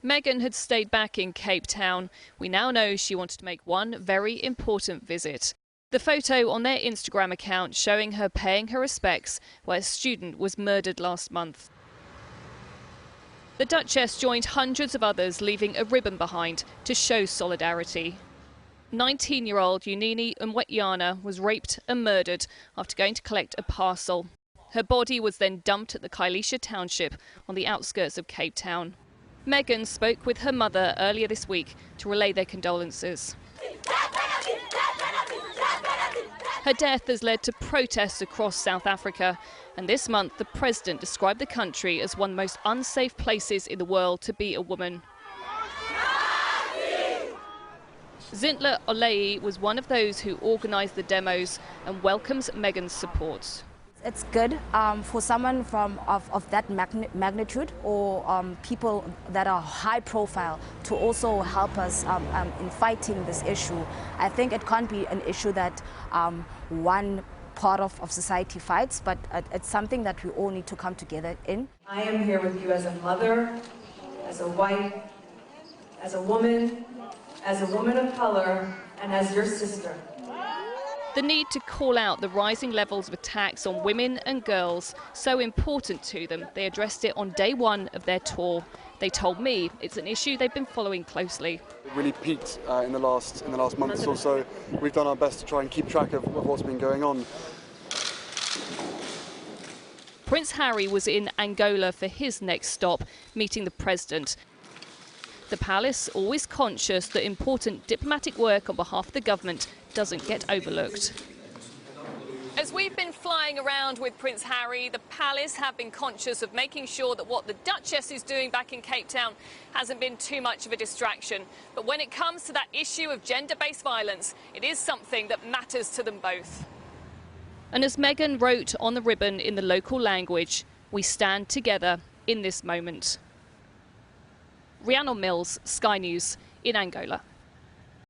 Meghan had stayed back in Cape Town. We now know she wanted to make one very important visit. The photo on their Instagram account showing her paying her respects where a student was murdered last month. The Duchess joined hundreds of others, leaving a ribbon behind to show solidarity. 19-year-old Unini Umwetyana was raped and murdered after going to collect a parcel. Her body was then dumped at the Kailisha township on the outskirts of Cape Town. Meghan spoke with her mother earlier this week to relay their condolences. Her death has led to protests across South Africa, and this month the president described the country as one of the most unsafe places in the world to be a woman. Zinhle Olei was one of those who organised the demos and welcomes Meghan's support. It's good for someone of that magnitude or people that are high profile to also help us in fighting this issue. I think it can't be an issue that one part of society fights, but it's something that we all need to come together in. I am here with you as a mother, as a wife, as a woman of color, and as your sister. The need to call out the rising levels of attacks on women and girls, so important to them, they addressed it on day one of their tour. They told me it's an issue they've been following closely. It really peaked in the last month or so. We've done our best to try and keep track of what's been going on. Prince Harry was in Angola for his next stop, meeting the president. The palace always conscious that important diplomatic work on behalf of the government doesn't get overlooked. As we've been flying around with Prince Harry, the palace have been conscious of making sure that what the Duchess is doing back in Cape Town hasn't been too much of a distraction. But when it comes to that issue of gender-based violence, it is something that matters to them both. And as Meghan wrote on the ribbon in the local language, we stand together in this moment. Rhiannon Mills, Sky News in Angola.